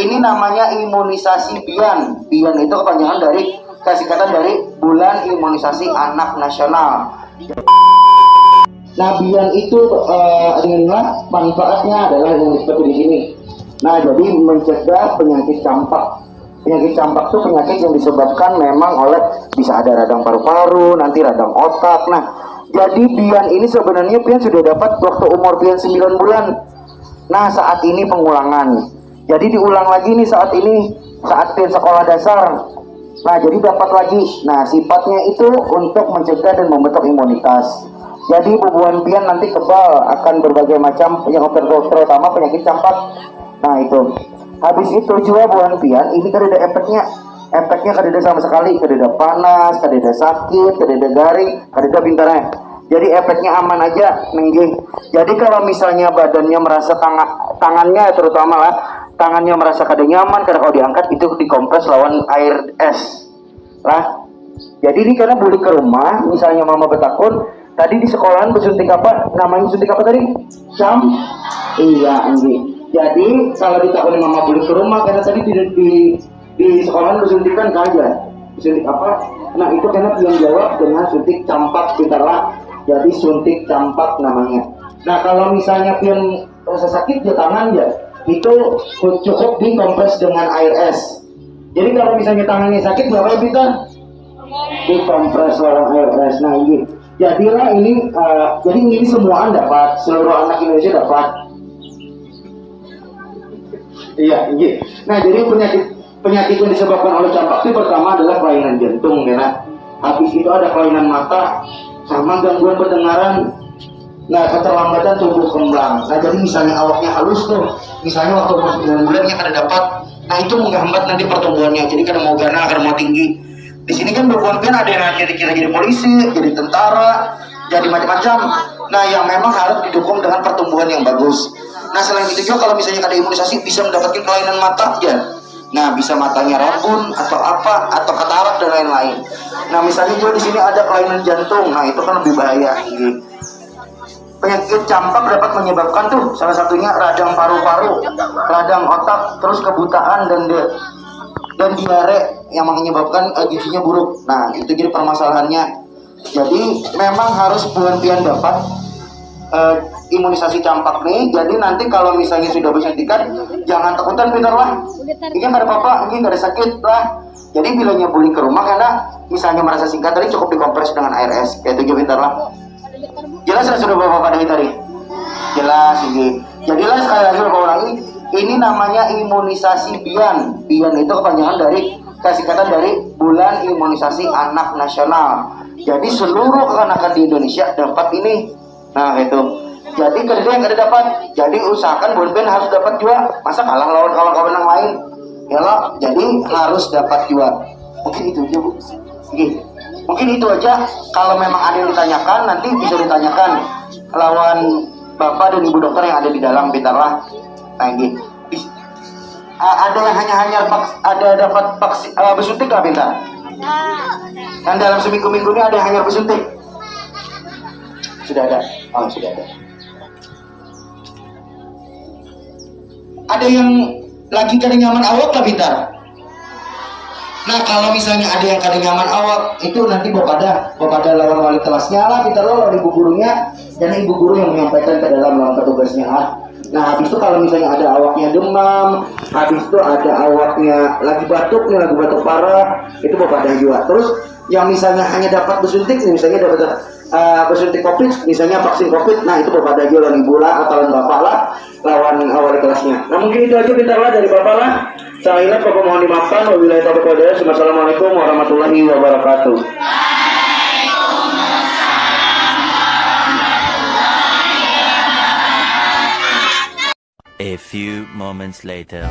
Ini namanya imunisasi BIAN. BIAN itu kepanjangan dari singkatan dari Bulan Imunisasi Anak Nasional. Nah, BIAN itu inilah manfaatnya adalah yang seperti di sini. Nah, jadi mencegah penyakit campak. Penyakit campak itu penyakit yang disebabkan memang oleh bisa ada radang paru-paru, nanti radang otak. Nah, jadi BIAN ini sebenarnya Pian sudah dapat waktu umur Pian 9 bulan. Nah, saat ini pengulangan. Jadi diulang lagi nih saat ini, saat Pian sekolah dasar. Nah, jadi dapat lagi. Nah, sifatnya itu untuk mencegah dan membentuk imunitas. Jadi bubuhan Pian nanti kebal akan berbagai macam penyakit, terutama penyakit campak. Nah, itu. Habis itu juga buah Pian ini kada ada efeknya kada ada sama sekali, kada ada panas, kada ada sakit, kada ada garing, kada ada pintarnya. Jadi efeknya aman aja, nenggih. Jadi kalau misalnya badannya merasa tangannya terutama lah, tangannya merasa kada nyaman, kada kalau diangkat itu dikompres lawan air es lah. Jadi ini karena balik ke rumah, misalnya mama betakun, tadi di sekolahan bersuntik apa? Namanya suntik apa tadi? Iya, anjing. Jadi kalau ditakoni mama balik ke rumah, karena tadi di sekolahan bersuntikan aja. Suntik apa? Nah, itu karena yang jawab dengan suntik campak, pintarlah. Jadi suntik campak namanya. Nah, kalau misalnya pian rasa sakit di tangan ya, itu cukup dikompres dengan air es. Jadi kalau misalnya tangannya sakit, berapa kita? Dikompres lawan air es. Nah, ini jadilah ini jadi ini semua dapat, seluruh anak Indonesia dapat. Iya. Nah, jadi penyakit yang disebabkan oleh campak itu pertama adalah kelainan jantung, ya. Habis itu ada kelainan mata, sama gangguan pendengaran. Nah, keterlambatan tumbuh kembang. Nah, jadi misalnya awaknya halus tuh, misalnya waktu umur 9 bulan yang kada dapat, nah itu menghambat nanti pertumbuhannya. Jadi kada mau gana, kada mau tinggi. Di sini kan berbuat-buat ada yang kira-kira jadi polisi, jadi tentara, jadi macam-macam. Nah, yang memang harus didukung dengan pertumbuhan yang bagus. Nah, selain itu juga kalau misalnya ada imunisasi bisa mendapatkan kelainan mata ya. Nah, bisa matanya rabun atau apa, atau katarak dan lain-lain. Nah, misalnya juga di sini ada kelainan jantung. Nah, itu kan lebih bahaya. Penyakit campak dapat menyebabkan tuh salah satunya radang paru-paru, radang otak, terus kebutaan dan diare yang menyebabkan gizinya buruk. Nah, itu jadi permasalahannya. Jadi memang harus buan-pian dapat imunisasi campak nih. Jadi nanti kalau misalnya sudah bersuntikan, jangan takutan, pintar lah. Ini nggak ada apa-apa, ini nggak ada sakit lah. Jadi bilangnya balik ke rumah karena misalnya merasa singkat tadi cukup dikompres dengan air es. Kayak itu, pintar lah. Jelas lah sudah bapak dari tadi. Jelas ini. Jadilah sekali lagi bapak ulangi. Ini namanya imunisasi BIAN. BIAN itu kepanjangan dari singkatan dari Bulan Imunisasi Anak Nasional. Jadi seluruh kekanakan di Indonesia dapat ini. Nah, itu. Jadi kerja yang ada dapat. Jadi usahakan bonben harus dapat juga. Masa kalah lawan kawan-kawan yang lain? Ya loh. Jadi harus dapat juga. Mungkin itu aja, Bu. Oke. Mungkin itu aja. Kalau memang ada yang ditanyakan, nanti bisa ditanyakan lawan Bapak dan Ibu dokter yang ada di dalam, pintarlah. Nah, ini. Ada yang hanya ada dapat bersuntik nggak, pintar? Kan dalam seminggu-minggu ini ada yang hanya bersuntik. Sudah ada. Oh, sudah ada. Ada yang lagi kada nyaman awak lah, pintar. Nah, kalau misalnya ada yang kada nyaman awak, itu nanti bapak lawan wali kelasnya lah, pintar lo lawan ibu gurunya, dan ibu guru yang menyampaikan ke dalam lawan petugasnya lah. Nah, habis itu kalau misalnya ada awaknya demam, habis itu ada awaknya lagi batuk parah, itu bapak ada juga. Terus yang misalnya hanya dapat bersuntik, misalnya dapat bersuntik COVID, misalnya vaksin COVID, nah itu bapak ada juga lawan ibu lah atau lawan bapak lah, lawan wali kelasnya. Nah, mungkin itu aja, pintar lah dari bapak lah. Saya ingat bapak mohon dimaafkan. Wabillahi taufiq wal hidayah. Wassalamualaikum warahmatullahi wabarakatuh. A few moments later.